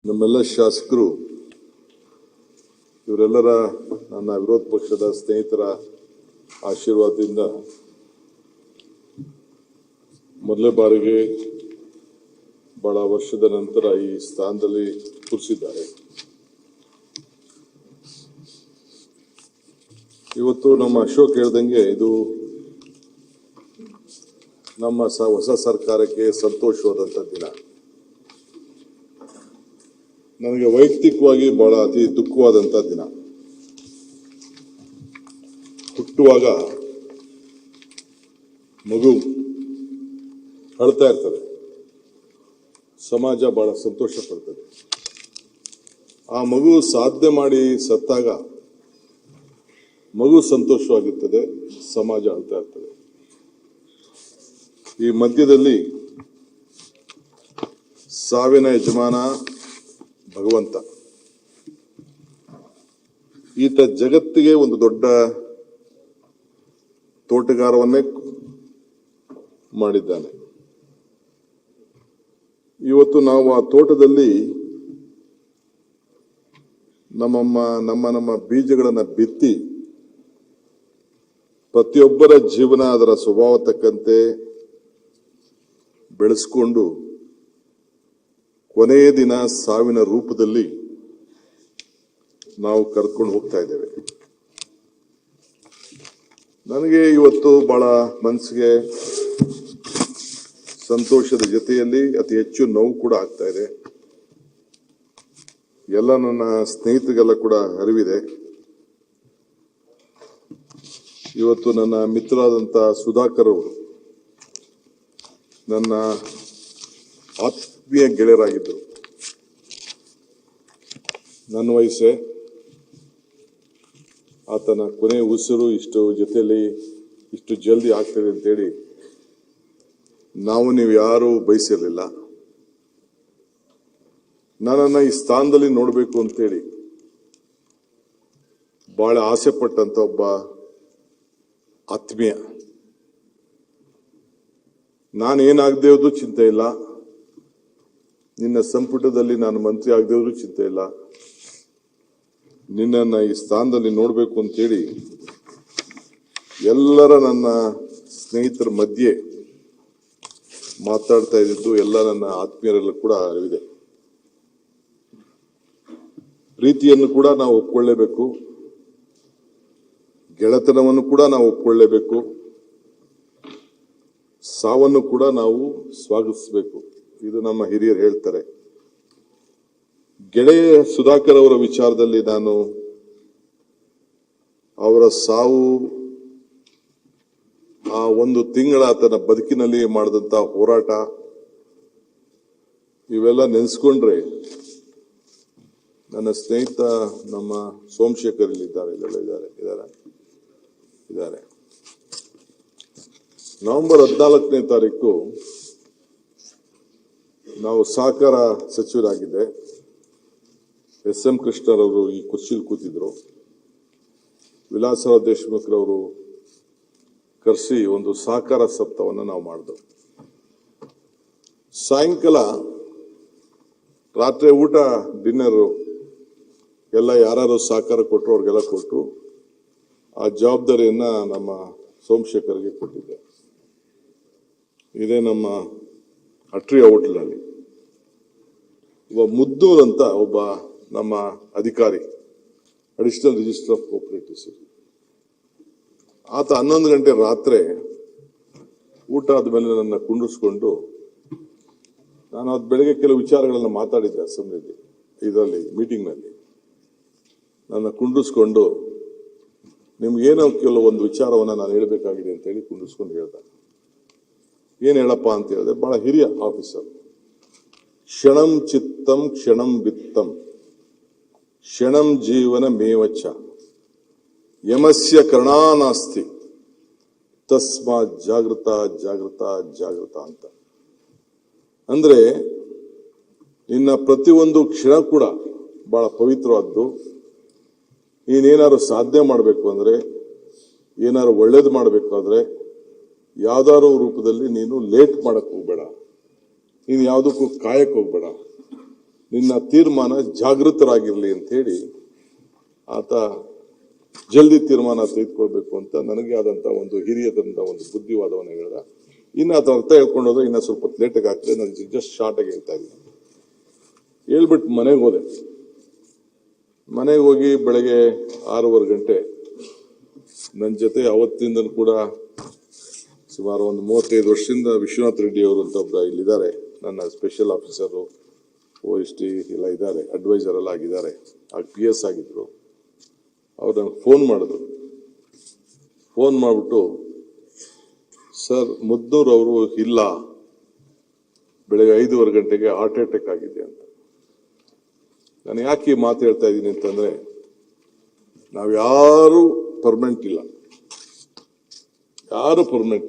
ನಮ್ಮೆಲ್ಲ ಶಾಸಕರು ಇವರೆಲ್ಲರ ನನ್ನ ವಿರೋಧ ಪಕ್ಷದ ಸ್ನೇಹಿತರ ಆಶೀರ್ವಾದದಿಂದ ಮೊದಲೇ ಬಾರಿಗೆ ಬಹಳ ವರ್ಷದ ನಂತರ ಈ ಸ್ಥಾನದಲ್ಲಿ ಕೂರಿಸಿದ್ದಾರೆ. ಇವತ್ತು ನಮ್ಮ ಅಶೋಕ್ ಹೇಳ್ದಂಗೆ ಇದು ನಮ್ಮ ಹೊಸ ಸರ್ಕಾರಕ್ಕೆ ಸಂತೋಷವಾದಂಥ ದಿನ. ನನಗೆ ವೈಯಕ್ತಿಕವಾಗಿ ಬಹಳ ಅತಿ ದುಃಖವಾದಂಥ ದಿನ. ಹುಟ್ಟುವಾಗ ಮಗು ಅಳ್ತಾ ಇರ್ತದೆ, ಸಮಾಜ ಬಹಳ ಸಂತೋಷ ಪಡ್ತದೆ. ಆ ಮಗು ಸಾಧನೆ ಮಾಡಿ ಸತ್ತಾಗ ಮಗು ಸಂತೋಷವಾಗಿರ್ತದೆ, ಸಮಾಜ ಅಳ್ತಾ ಇರ್ತದೆ. ಈ ಮಧ್ಯದಲ್ಲಿ ಸಾವಿನ ಯಜಮಾನ ಭಗವಂತ. ಈತ ಜಗತ್ತಿಗೆ ಒಂದು ದೊಡ್ಡ ತೋಟಗಾರವನ್ನೇ ಮಾಡಿದ್ದಾನೆ. ಇವತ್ತು ನಾವು ಆ ತೋಟದಲ್ಲಿ ನಮ್ಮ ಬೀಜಗಳನ್ನು ಬಿತ್ತಿ ಪ್ರತಿಯೊಬ್ಬರ ಜೀವನ ಅದರ ಸ್ವಭಾವ ತಕ್ಕಂತೆ ಬೆಳೆಸ್ಕೊಂಡು ಕೊನೆಯ ದಿನ ಸಾವಿನ ರೂಪದಲ್ಲಿ ನಾವು ಕರ್ಕೊಂಡು ಹೋಗ್ತಾ ಇದ್ದೇವೆ. ನನಗೆ ಇವತ್ತು ಬಹಳ ಮನಸ್ಸಿಗೆ ಸಂತೋಷದ ಜೊತೆಯಲ್ಲಿ ಅತಿ ಹೆಚ್ಚು ನೋವು ಕೂಡ ಆಗ್ತಾ ಇದೆ. ಎಲ್ಲ ನನ್ನ ಸ್ನೇಹಿತರಿಗೆಲ್ಲ ಕೂಡ ಅರಿವಿದೆ. ಇವತ್ತು ನನ್ನ ಮಿತ್ರರಾದಂಥ ಸುಧಾಕರ್ ಅವರು ನನ್ನ ಆತ್ಮೀಯ ಗೆಳೆಯರಾಗಿದ್ದರು. ನನ್ನ ವಯಸ್ಸೇ, ಆತನ ಕೊನೆ ಉಸಿರು ಇಷ್ಟು ಜೊತೆಯಲ್ಲಿ ಇಷ್ಟು ಜಲ್ದಿ ಆಗ್ತದೆ ಅಂತೇಳಿ ನೀವು ಯಾರೂ ಬಯಸಿರಲಿಲ್ಲ. ನನ್ನನ್ನು ಈ ಸ್ಥಾನದಲ್ಲಿ ನೋಡಬೇಕು ಅಂತೇಳಿ ಬಹಳ ಆಸೆ ಪಟ್ಟಂತ ಒಬ್ಬ ಆತ್ಮೀಯ. ನಾನೇನಾಗದೇ ಇರೋದು ಚಿಂತೆ ಇಲ್ಲ, ನಿನ್ನ ಸಂಪುಟದಲ್ಲಿ ನಾನು ಮಂತ್ರಿ ಆಗದೇ ಇರೋದು ಚಿಂತೆ ಇಲ್ಲ, ನಿನ್ನನ್ನು ಈ ಸ್ಥಾನದಲ್ಲಿ ನೋಡಬೇಕು ಅಂತೇಳಿ ಎಲ್ಲರ ನನ್ನ ಸ್ನೇಹಿತರ ಮಧ್ಯೆ ಮಾತಾಡ್ತಾ ಇದ್ದಿದ್ದು ಎಲ್ಲ ನನ್ನ ಆತ್ಮೀಯರೆಲ್ಲ ಕೂಡ ಅರಿವಿದೆ. ಪ್ರೀತಿಯನ್ನು ಕೂಡ ನಾವು ಒಪ್ಕೊಳ್ಳೇಬೇಕು, ಗೆಳೆತನವನ್ನು ಕೂಡ ನಾವು ಒಪ್ಕೊಳ್ಳೇಬೇಕು, ಸಾವನ್ನು ಕೂಡ ನಾವು ಸ್ವಾಗತಿಸಬೇಕು. ಇದು ನಮ್ಮ ಹಿರಿಯರು ಹೇಳ್ತಾರೆ. ಗೆಳೆಯ ಸುಧಾಕರ್ ಅವರ ವಿಚಾರದಲ್ಲಿ ನಾನು ಅವರ ಸಾವು, ಆ ಒಂದು ತಿಂಗಳ ಆತನ ಬದುಕಿನಲ್ಲಿ ಮಾಡಿದಂತ ಹೋರಾಟ, ಇವೆಲ್ಲ ನೆನೆಸ್ಕೊಂಡ್ರೆ ನನ್ನ ಸ್ನೇಹಿತ ನಮ್ಮ ಸೋಮಶೇಖರ್ ಇಲ್ಲಿದ್ದಾರೆ, ಇದ್ದಾರೆ. ನವೆಂಬರ್ 14ನೇ ತಾರೀಕು ನಾವು ಸಹಕಾರ ಸಚಿವರಾಗಿದ್ದೆ. ಎಸ್.ಎಂ. ಕೃಷ್ಣರವರು ಈ ಕುರ್ಚಿಯಲ್ಲಿ ಕೂತಿದ್ರು. ವಿಲಾಸರಾವ್ ದೇಶಮುಖ್ರವರು ಕರೆಸಿ ಒಂದು ಸಹಕಾರ ಸಪ್ತಾಹವನ್ನು ನಾವು ಮಾಡಿದೆವು. ಸಾಯಂಕಾಲ ರಾತ್ರಿ ಊಟ ಡಿನ್ನರು ಎಲ್ಲ ಯಾರು ಸಹಕಾರ ಕೊಟ್ಟರು ಅವ್ರಿಗೆಲ್ಲ ಕೊಟ್ಟರು. ಆ ಜವಾಬ್ದಾರಿಯನ್ನ ನಮ್ಮ ಸೋಮಶೇಖರ್ಗೆ ಕೊಟ್ಟಿದ್ದೆ. ಇದೇ ನಮ್ಮ ಅಟ್ರಿ ಹೋಟೆಲ್ನಲ್ಲಿ ಒಬ್ಬ ಮುದ್ದೂರ್ ಅಂತ ಒಬ್ಬ ನಮ್ಮ ಅಧಿಕಾರಿ, ಅಡಿಷನಲ್ ರಿಜಿಸ್ಟರ್ ಆಫ್ ಕೋಆಪರೇಟಿವ್ಸ್, ಆತ 11 ಗಂಟೆ ರಾತ್ರಿ ಊಟ ಆದ್ಮೇಲೆ ನನ್ನ ಕುಂಡಿಸ್ಕೊಂಡು, ನಾನು ಅದು ಬೆಳಗ್ಗೆ ಕೆಲವು ವಿಚಾರಗಳನ್ನು ಮಾತಾಡಿದ್ದೆ ಅಸೆಂಬ್ಲಿಯಲ್ಲಿ, ಇದರಲ್ಲಿ ಮೀಟಿಂಗ್ನಲ್ಲಿ, ನನ್ನ ಕುಂಡಿಸ್ಕೊಂಡು ನಿಮ್ಗೇನೋ ಕೆಲವೊಂದು ವಿಚಾರವನ್ನು ನಾನು ಹೇಳಬೇಕಾಗಿದೆ ಅಂತೇಳಿ ಕುಂಡಿಸ್ಕೊಂಡು ಹೇಳ್ದ. ಏನು ಹೇಳಪ್ಪ ಅಂತ ಹೇಳಿದೆ. ಬಹಳ ಹಿರಿಯ ಆಫೀಸರ್. ಕ್ಷಣಂ ಚಿತ್ತಂ ಕ್ಷಣಂ ವಿತ್ತಂ ಕ್ಷಣಂ ಜೀವನ ಮೇವಚ್ಚ ಯಮಸ್ಯ ಕರ್ಣಾನಾಸ್ತಿ ತಸ್ಮಾತ್ ಜಾಗೃತ ಜಾಗೃತ ಜಾಗೃತ ಅಂತ. ಅಂದ್ರೆ ನಿನ್ನ ಪ್ರತಿಯೊಂದು ಕ್ಷಣ ಕೂಡ ಬಹಳ ಪವಿತ್ರವಾದ್ದು. ನೀನೇನಾದ್ರು ಸಾಧನೆ ಮಾಡಬೇಕು ಅಂದ್ರೆ, ಏನಾದ್ರು ಒಳ್ಳೇದು ಮಾಡಬೇಕಾದ್ರೆ ಯಾವ್ದಾದ್ರು ರೂಪದಲ್ಲಿ ನೀನು ಲೇಟ್ ಮಾಡಕ್ ಹೋಗ್ಬೇಡ, ನೀನು ಯಾವುದಕ್ಕೂ ಕಾಯಕ್ಕೆ ಹೋಗ್ಬೇಡ. ನಿನ್ನ ತೀರ್ಮಾನ ಜಾಗೃತರಾಗಿರ್ಲಿ ಅಂತ ಹೇಳಿ ಆತ ಜಲ್ದಿ ತೀರ್ಮಾನ ತೆಗೆದುಕೊಳ್ಬೇಕು ಅಂತ ನನಗೆ ಆದಂತ ಒಂದು ಹಿರಿಯದಂತ ಒಂದು ಬುದ್ಧಿವಾದವನ್ನು ಹೇಳ್ದ. ಇನ್ನು ಅದ್ರ ಅರ್ಥ ಹೇಳ್ಕೊಂಡೋದ್ರೆ ಇನ್ನ ಸ್ವಲ್ಪ ಲೇಟಾಗಿ ಆಗ್ತದೆ. ನಾನು ಜಸ್ಟ್ ಶಾರ್ಟ್ ಆಗಿ ಹೇಳ್ತಾ ಇದ್ದೀನಿ. ಹೇಳ್ಬಿಟ್ಟು ಮನೆಗೆ ಹೋದೆ. ಮನೆಗೆ ಹೋಗಿ ಬೆಳಗ್ಗೆ 6:15 ಗಂಟೆ ನನ್ನ ಜೊತೆ ಅವತ್ತಿಂದ ಕೂಡ ಸುಮಾರು ಒಂದು 35 ವರ್ಷದಿಂದ ವಿಶ್ವನಾಥ್ ರೆಡ್ಡಿ ಅವರು ಅಂತ ಒಬ್ಬ ಇಲ್ಲಿದ್ದಾರೆ, ನನ್ನ ಸ್ಪೆಷಲ್ ಆಫೀಸರು, OST ಎಲ್ಲ ಇದ್ದಾರೆ, ಅಡ್ವೈಸರ್ ಎಲ್ಲ ಆಗಿದ್ದಾರೆ, ಆಗ PS ಆಗಿದ್ರು. ಅವ್ರು ನನಗೆ ಫೋನ್ ಮಾಡಿದ್ರು. ಫೋನ್ ಮಾಡಿಬಿಟ್ಟು, ಸರ್ ಮುದ್ನೂರ್ ಅವರು ಇಲ್ಲ, ಬೆಳಗ್ಗೆ 5:15 ಗಂಟೆಗೆ ಹಾರ್ಟ್ ಅಟ್ಯಾಕ್ ಆಗಿದೆ ಅಂತ. ನಾನು ಯಾಕೆ ಈ ಮಾತು ಹೇಳ್ತಾ ಇದ್ದೀನಿ ಅಂತಂದ್ರೆ, ನಾವ್ಯಾರು ಪರ್ಮನೆಂಟ್ ಇಲ್ಲ, ಯಾರು ಪರ್ಮನೆಂಟ್ ಇಲ್ಲ.